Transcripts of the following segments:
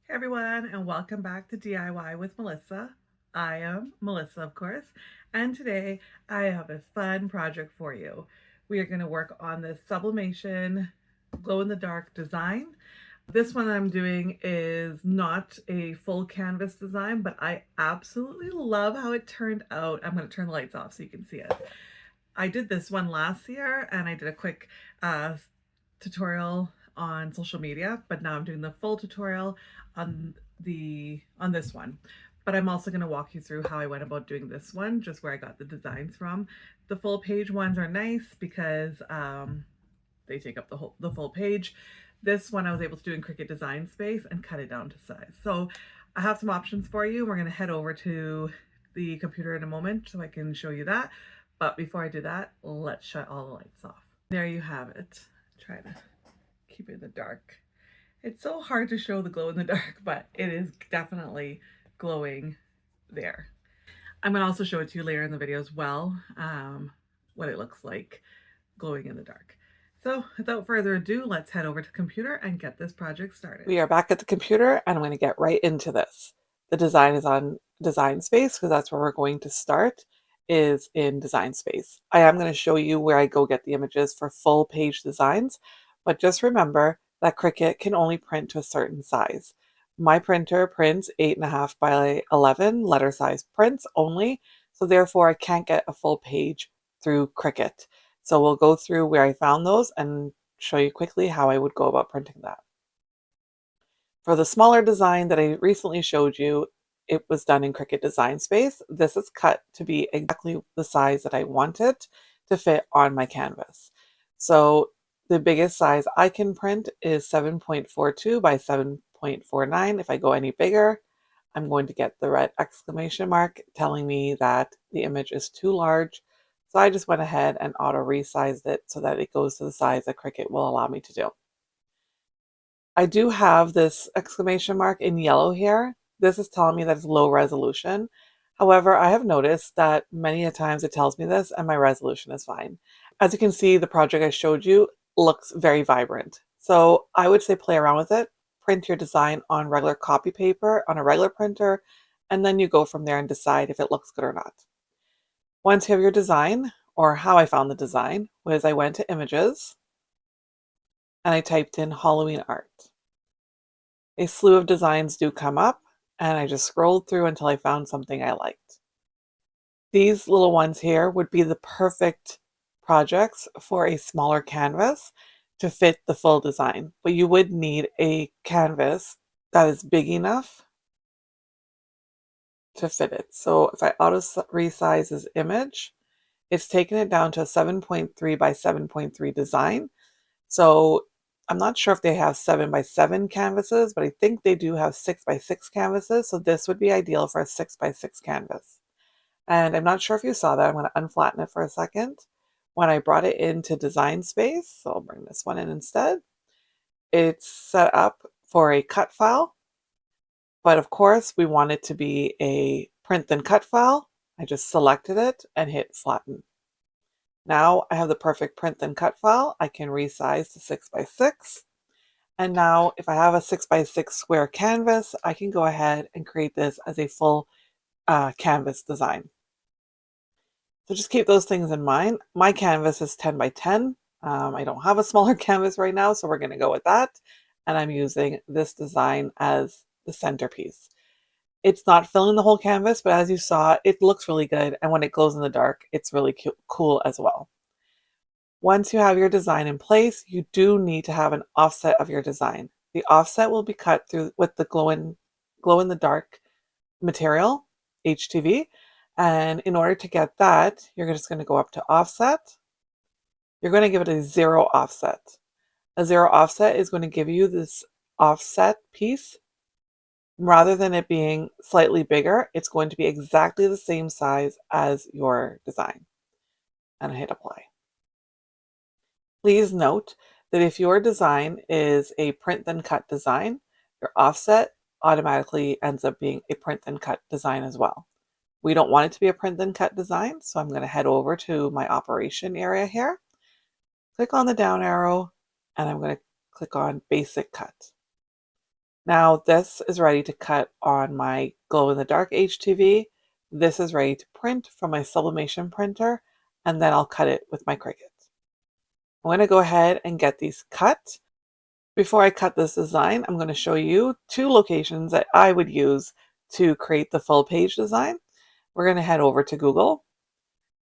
Hey everyone, and welcome back to DIY with Melissa. I am Melissa, of course, and today I have a fun project for you. We are going to work on this sublimation glow-in-the-dark design. This one I'm doing is not a full canvas design, but I absolutely love how it turned out. I'm going to turn the lights off so you can see it. I did this one last year and I did a quick tutorial on social media, but now I'm doing the full tutorial on this one. But I'm also going to walk you through how I went about doing this one, just where I got the designs from. The full page ones are nice because they take up the full page. This one I was able to do in Cricut Design Space and cut it down to size. So I have some options for you. We're going to head over to the computer in a moment so I can show you that. But before I do that, let's shut all the lights off. There you have it. Try to keep it in the dark. It's so hard to show the glow in the dark, but it is definitely glowing there. I'm going to also show it to you later in the video as well, what it looks like glowing in the dark. So without further ado, let's head over to the computer and get this project started. We are back at the computer and I'm going to get right into this. The design is on Design Space because that's where we're going to start, is in Design Space. I am going to show you where I go get the images for full page designs, but just remember that Cricut can only print to a certain size. My printer prints 8.5 by 11 letter size prints only, so therefore I can't get a full page through Cricut. So we'll go through where I found those and show you quickly how I would go about printing that. For the smaller design that I recently showed you, it was done in Cricut Design Space. This is cut to be exactly the size that I wanted to fit on my canvas. So the biggest size I can print is 7.42 by 7.49. If I go any bigger, I'm going to get the red exclamation mark telling me that the image is too large. So I just went ahead and auto resized it so that it goes to the size that Cricut will allow me to do. I do have this exclamation mark in yellow here. This is telling me that it's low resolution. However, I have noticed that many a times it tells me this and my resolution is fine. As you can see, the project I showed you looks very vibrant. So I would say play around with it. Print your design on regular copy paper on a regular printer, and then you go from there and decide if it looks good or not. Once you have your design, or how I found the design, was I went to images and I typed in Halloween art. A slew of designs do come up, and I just scrolled through until I found something I liked. These little ones here would be the perfect projects for a smaller canvas to fit the full design, but you would need a canvas that is big enough to fit it. So if I auto resize this image, it's taken it down to a 7.3 by 7.3 design. So I'm not sure if they have 7 by 7 canvases, but I think they do have 6 by 6 canvases. So this would be ideal for a 6 by 6 canvas. And I'm not sure if you saw that. I'm going to unflatten it for a second. When I brought it into Design Space, so I'll bring this one in instead, it's set up for a cut file. But of course, we want it to be a print and cut file. I just selected it and hit flatten. Now I have the perfect print and cut file. I can resize to 6 by 6. And now if I have a 6 by 6 square canvas, I can go ahead and create this as a full canvas design. So just keep those things in mind. My canvas is 10 by 10. I don't have a smaller canvas right now, so we're going to go with that. And I'm using this design as the centerpiece. It's not filling the whole canvas, but as you saw, it looks really good. And when it glows in the dark, it's really cool as well. Once you have your design in place, you do need to have an offset of your design. The offset will be cut through with the glow-in-the-dark material, HTV. And in order to get that, you're just going to go up to offset. You're going to give it a 0 offset. A 0 offset is going to give you this offset piece. Rather than it being slightly bigger, it's going to be exactly the same size as your design. And I hit apply. Please note that if your design is a print then cut design, your offset automatically ends up being a print then cut design as well. We don't want it to be a print then cut design, so I'm going to head over to my operation area here, click on the down arrow, and I'm going to click on basic cut. Now this is ready to cut on my Glow-in-the-Dark HTV. This is ready to print from my sublimation printer, and then I'll cut it with my Cricut. I'm going to go ahead and get these cut. Before I cut this design, I'm going to show you 2 locations that I would use to create the full page design. We're going to head over to Google.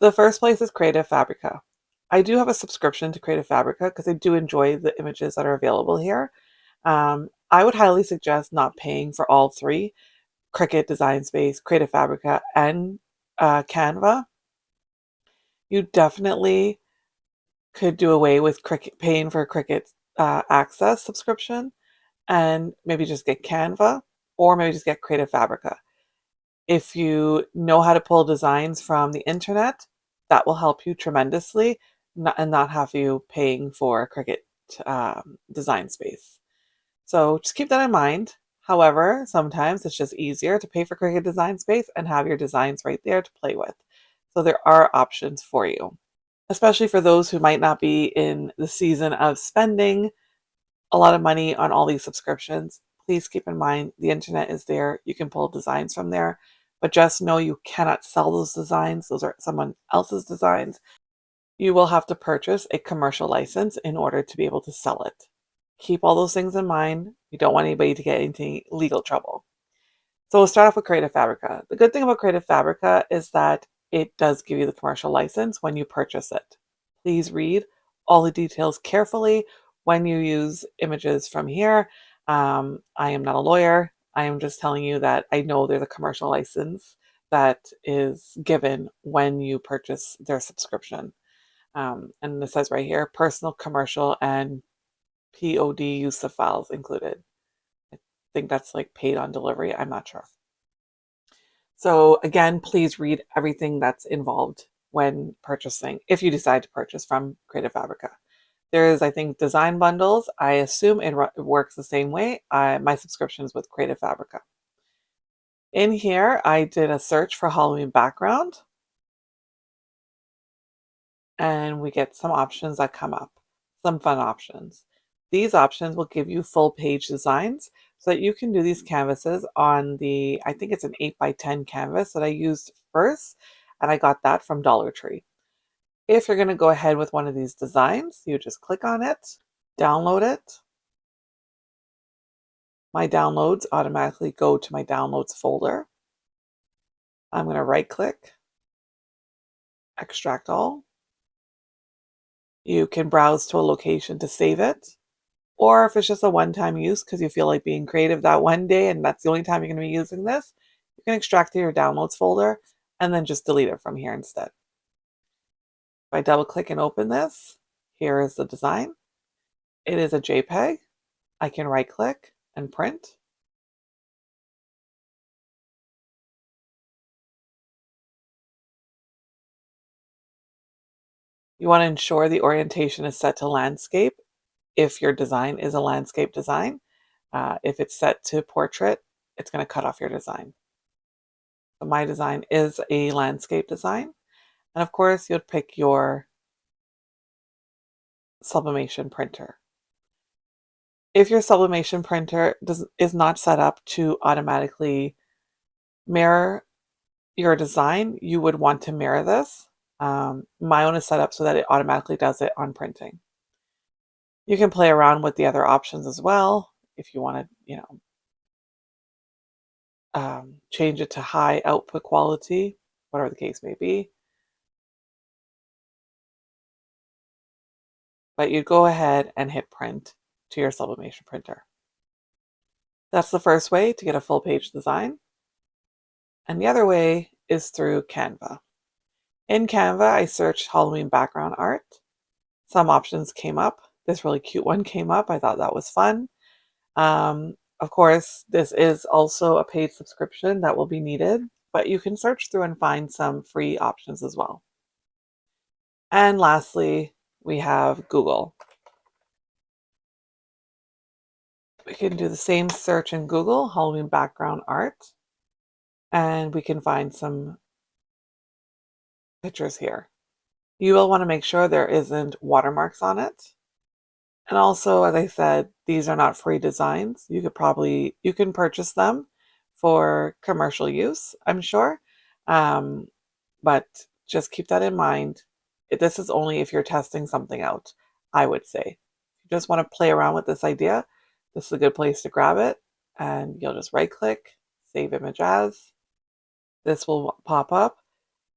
The first place is Creative Fabrica. I do have a subscription to Creative Fabrica because I do enjoy the images that are available here. I would highly suggest not paying for all 3, Cricut Design Space, Creative Fabrica, and Canva. You definitely could do away with paying for Cricut Access subscription and maybe just get Canva or maybe just get Creative Fabrica. If you know how to pull designs from the internet, that will help you tremendously and not have you paying for Cricut Design Space. So just keep that in mind. However, sometimes it's just easier to pay for Cricut Design Space and have your designs right there to play with. So there are options for you, especially for those who might not be in the season of spending a lot of money on all these subscriptions. Please keep in mind the internet is there. You can pull designs from there, but just know you cannot sell those designs. Those are someone else's designs. You will have to purchase a commercial license in order to be able to sell it. Keep all those things in mind. You don't want anybody to get into legal trouble. So we'll start off with Creative Fabrica. The good thing about Creative Fabrica is that it does give you the commercial license when you purchase it. Please read all the details carefully when you use images from here. I am not a lawyer. I am just telling you that I know there's a commercial license that is given when you purchase their subscription. And it says right here, personal, commercial, and POD use of files included. I think that's like paid on delivery. I'm not sure. So again, please read everything that's involved when purchasing, if you decide to purchase from Creative Fabrica. There is, I think, design bundles. I assume it works the same way. My subscription is with Creative Fabrica. In here, I did a search for Halloween background, and we get some options that come up, some fun options. These options will give you full page designs so that you can do these canvases on the, I think it's an 8x10 canvas that I used first, and I got that from Dollar Tree. If you're going to go ahead with one of these designs, you just click on it, download it. My downloads automatically go to my downloads folder. I'm going to right click, extract all. You can browse to a location to save it. Or if it's just a one-time use because you feel like being creative that one day and that's the only time you're going to be using this, you can extract to your downloads folder and then just delete it from here instead. If I double click and open this, here is the design. It is a JPEG. I can right click and print. You want to ensure the orientation is set to landscape if your design is a landscape design. If it's set to portrait, it's going to cut off your design. So my design is a landscape design. And of course, you'd pick your sublimation printer. If your sublimation printer is not set up to automatically mirror your design, you would want to mirror this. My own is set up so that it automatically does it on printing. You can play around with the other options as well if you want to, change it to high output quality, whatever the case may be. But you go ahead and hit print to your sublimation printer. That's the first way to get a full page design. And the other way is through Canva. In Canva, I searched Halloween background art. Some options came up. This really cute one came up. I thought that was fun. Of course, this is also a paid subscription that will be needed, but you can search through and find some free options as well. And lastly, we have Google. We can do the same search in Google, Halloween background art, and we can find some pictures here. You will want to make sure there isn't watermarks on it. And also, as I said, these are not free designs. You can purchase them for commercial use, I'm sure. Um, but just keep that in mind. This is only if you're testing something out, I would say. If you just want to play around with this idea, this is a good place to grab it. And you'll just right click, save image as. This will pop up.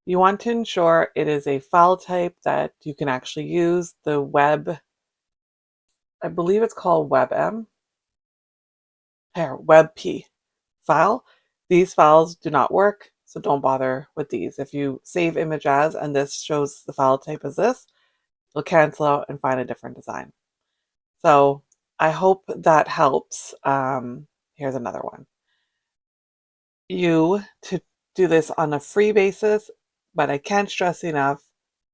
You want to ensure it is a file type that you can actually use. The web, I believe it's called WebM, or WebP file. These files do not work, so don't bother with these. If you save image as and this shows the file type as this, you'll cancel out and find a different design. So I hope that helps. Here's another one. To do this on a free basis, but I can't stress enough,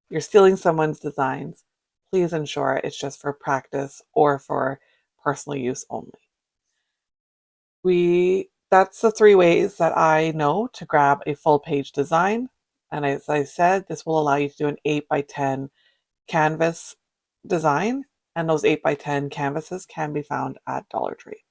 you're stealing someone's designs. Please ensure it's just for practice or for personal use only. That's the 3 ways that I know to grab a full page design. And as I said, this will allow you to do an 8 by 10 canvas design. And those 8 by 10 canvases can be found at Dollar Tree.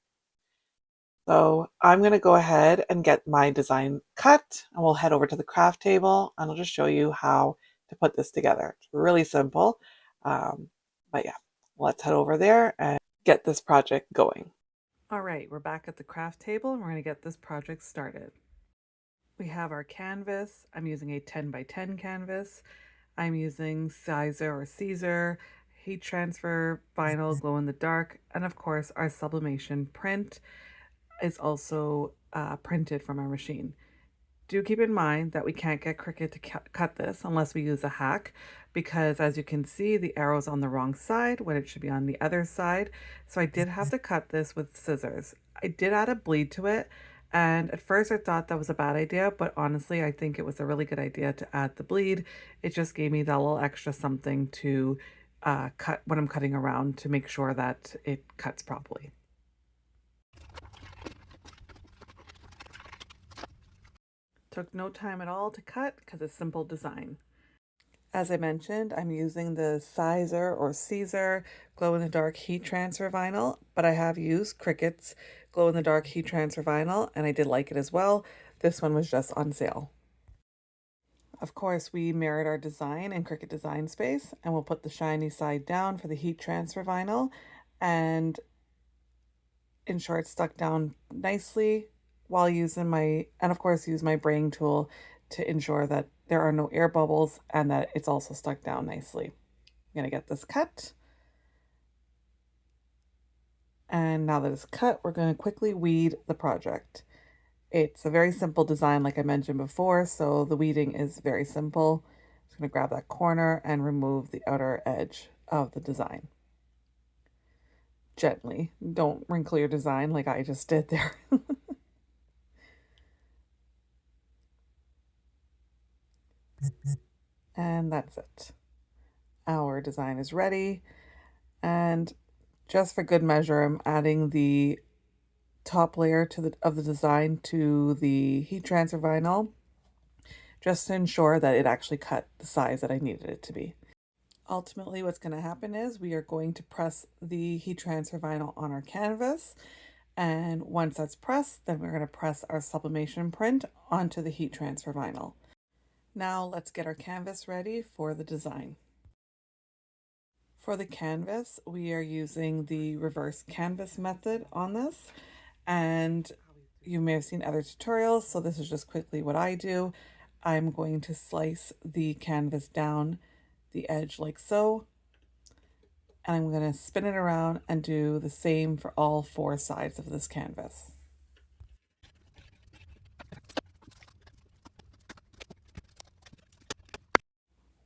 So I'm going to go ahead and get my design cut, and we'll head over to the craft table and I'll just show you how to put this together. It's really simple. But yeah, let's head over there and get this project going. All right, we're back at the craft table and we're going to get this project started. We have our canvas. I'm using a 10 by 10 canvas. I'm using Sizer or Caesar, heat transfer, vinyl, glow in the dark, and of course our sublimation print is also printed from our machine. Do keep in mind that we can't get Cricut to cut this unless we use a hack, because as you can see, the arrow's on the wrong side when it should be on the other side. So I did have to cut this with scissors. I did add a bleed to it, and at first I thought that was a bad idea, but honestly, I think it was a really good idea to add the bleed. It just gave me that little extra something to cut when I'm cutting around to make sure that it cuts properly. Took no time at all to cut because it's simple design. As I mentioned, I'm using the Sizer or Caesar glow-in-the-dark heat transfer vinyl, but I have used Cricut's glow-in-the-dark heat transfer vinyl, and I did like it as well. This one was just on sale. Of course, we mirrored our design in Cricut Design Space, and we'll put the shiny side down for the heat transfer vinyl and ensure it's stuck down nicely while using and of course use my braying tool to ensure that there are no air bubbles and that it's also stuck down nicely. I'm going to get this cut. And now that it's cut, we're going to quickly weed the project. It's a very simple design like I mentioned before, so the weeding is very simple. I'm just going to grab that corner and remove the outer edge of the design. Gently. Don't wrinkle your design like I just did there. And that's it. Our design is ready. And just for good measure, I'm adding the top layer of the design to the heat transfer vinyl, just to ensure that it actually cut the size that I needed it to be. Ultimately, what's going to happen is we are going to press the heat transfer vinyl on our canvas. And once that's pressed, then we're going to press our sublimation print onto the heat transfer vinyl. Now let's get our canvas ready for the design. For the canvas, we are using the reverse canvas method on this, and you may have seen other tutorials, so this is just quickly what I do. I'm going to slice the canvas down the edge like so, and I'm going to spin it around and do the same for all 4 sides of this canvas.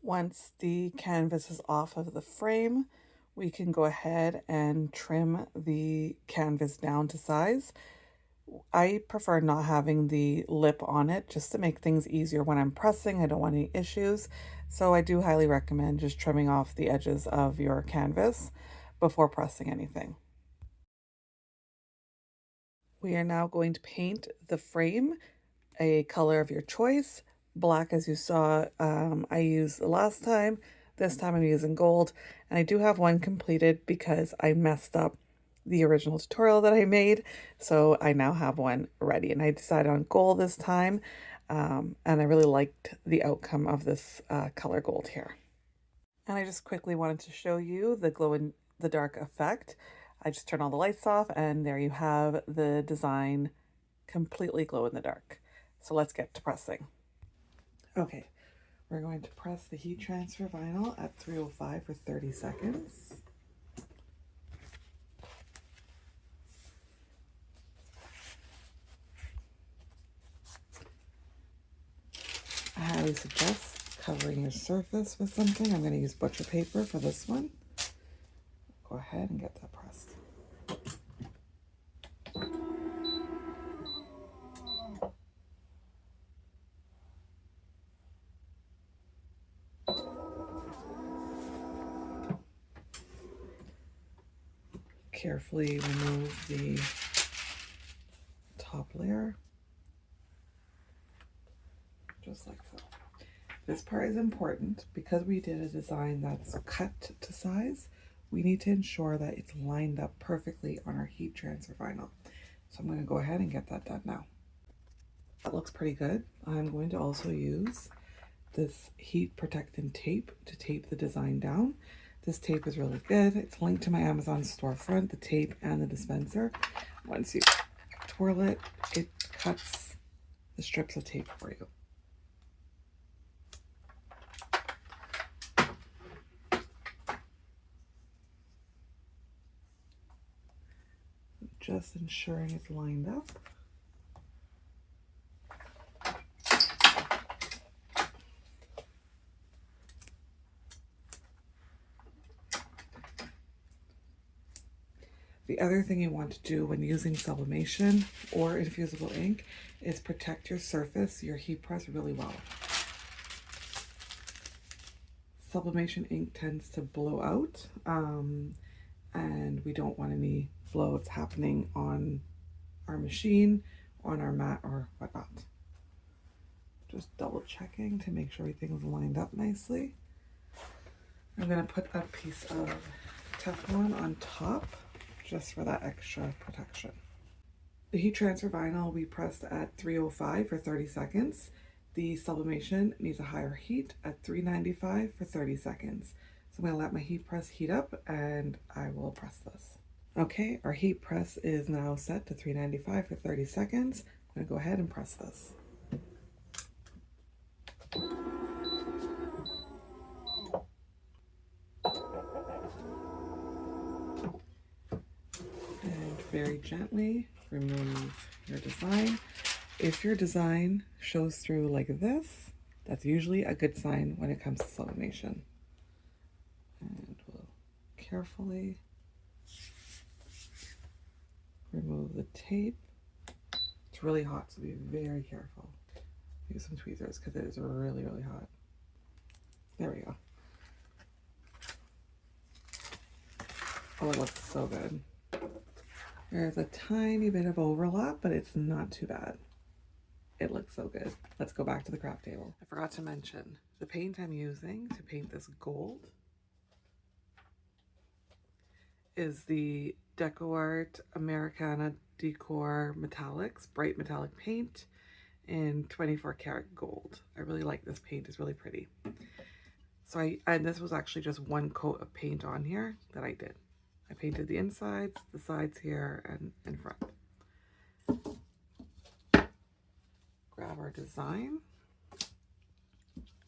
Once the canvas is off of the frame, we can go ahead and trim the canvas down to size. I prefer not having the lip on it just to make things easier when I'm pressing. I don't want any issues. So I do highly recommend just trimming off the edges of your canvas before pressing anything. We are now going to paint the frame a color of your choice. Black, as you saw, I used the last time, This time I'm using gold, and I do have one completed because I messed up the original tutorial that I made. So I now have one ready, and I decided on gold this time. And I really liked the outcome of this color gold here. And I just quickly wanted to show you the glow in the dark effect. I just turn all the lights off, and there you have the design completely glow in the dark. So let's get to pressing. Okay, we're going to press the heat transfer vinyl at 305 for 30 seconds. I highly suggest covering your surface with something. I'm going to use butcher paper for this one. Go ahead and get that pressed. Carefully remove the top layer, just like so. This part is important because we did a design that's cut to size. We need to ensure that it's lined up perfectly on our heat transfer vinyl. So I'm going to go ahead and get that done now. That looks pretty good. I'm going to also use this heat protectant tape to tape the design down. This tape is really good. It's linked to my Amazon storefront, the tape and the dispenser. Once you twirl it, it cuts the strips of tape for you. Just ensuring it's lined up. The other thing you want to do when using sublimation or infusible ink is protect your surface, your heat press really well. Sublimation ink tends to blow out, and we don't want any blowouts happening on our machine, on our mat, or whatnot. Just double checking to make sure everything is lined up nicely. I'm going to put a piece of Teflon on top just for that extra protection. The heat transfer vinyl we pressed at 305 for 30 seconds. The sublimation needs a higher heat at 395 for 30 seconds. So I'm going to let my heat press heat up and I will press this. Okay, our heat press is now set to 395 for 30 seconds. I'm going to go ahead and press this. And very gently remove your design. If your design shows through like this, that's usually a good sign when it comes to sublimation. And we'll carefully remove the tape. It's really hot, so be very careful. Use some tweezers because it is really, really hot. There we go. Oh, it looks so good. There's a tiny bit of overlap, but it's not too bad. It looks so good. Let's go back to the craft table. I forgot to mention the paint I'm using to paint this gold is the DecoArt Americana Decor Metallics, bright metallic paint in 24 karat gold. I really like this paint, it's really pretty. So and this was actually just one coat of paint on here that I did. I painted the insides, the sides here, and in front. Grab our design,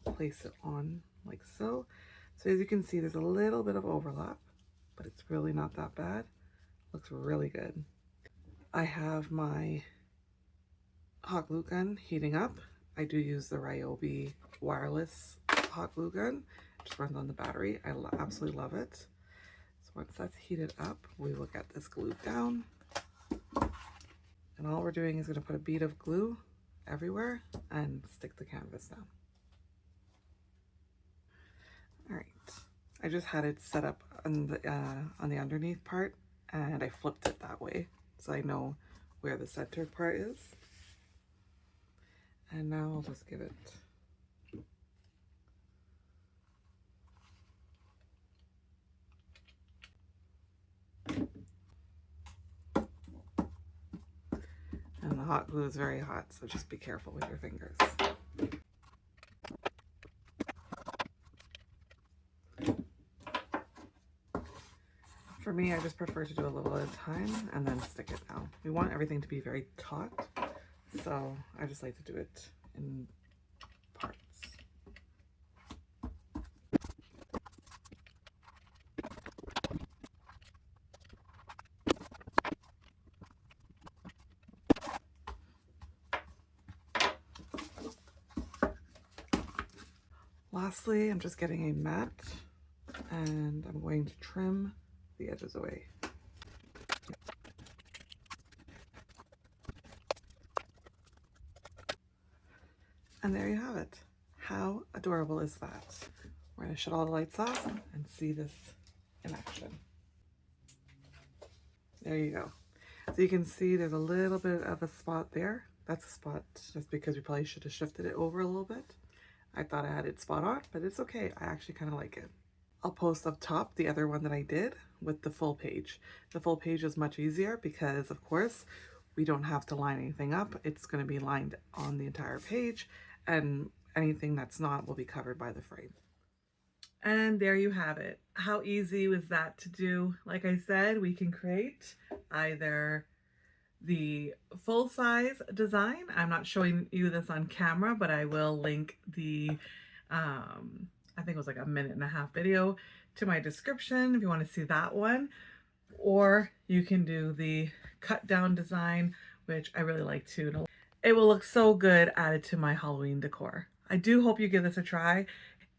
place it on like so. So as you can see, there's a little bit of overlap, but it's really not that bad. Looks really good. I have my hot glue gun heating up. I do use the Ryobi wireless hot glue gun. It just runs on the battery. I absolutely love it. So once that's heated up, we will get this glued down. And all we're doing is going to put a bead of glue everywhere and stick the canvas down. All right, I just had it set up on the underneath part, and I flipped it that way so I know where the center part is. And now I'll just give it And the hot glue is very hot, so just be careful with your fingers. For me, I just prefer to do a little at a time and then stick it now. We want everything to be very taut, so I just like to do it in parts. Lastly, I'm just getting a mat and I'm going to trim the edges away. And there you have it. How adorable is that? We're going to shut all the lights off and see this in action. There you go. So you can see there's a little bit of a spot there. That's a spot just because we probably should have shifted it over a little bit. I thought I had it spot on, but it's okay. I actually kind of like it. I'll post up top the other one that I did with the full page. The full page is much easier because, of course, we don't have to line anything up. It's going to be lined on the entire page, and anything that's not will be covered by the frame. And there you have it. How easy was that to do? Like I said, we can create either the full-size design. I'm not showing you this on camera, but I will link the I think it was like a 1.5-minute video to my description if you want to see that one. Or you can do the cut down design, which I really like too. It will look so good added to my Halloween decor. I do hope you give this a try.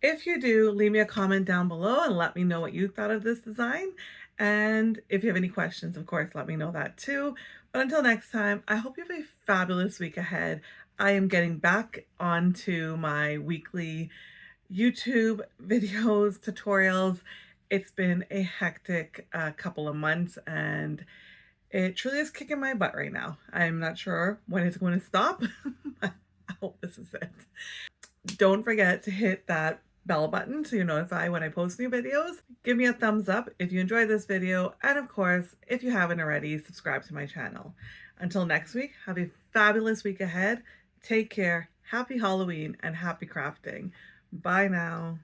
If you do, leave me a comment down below and let me know what you thought of this design. And if you have any questions, of course, let me know that too. But until next time, I hope you have a fabulous week ahead. I am getting back onto my weekly YouTube videos, tutorials. It's been a hectic couple of months and it truly is kicking my butt right now. I'm not sure when it's going to stop. I hope this is it. Don't forget to hit that bell button so you're notified when I post new videos. Give me a thumbs up if you enjoyed this video. And of course, if you haven't already, subscribe to my channel. Until next week, have a fabulous week ahead. Take care. Happy Halloween and happy crafting. Bye now.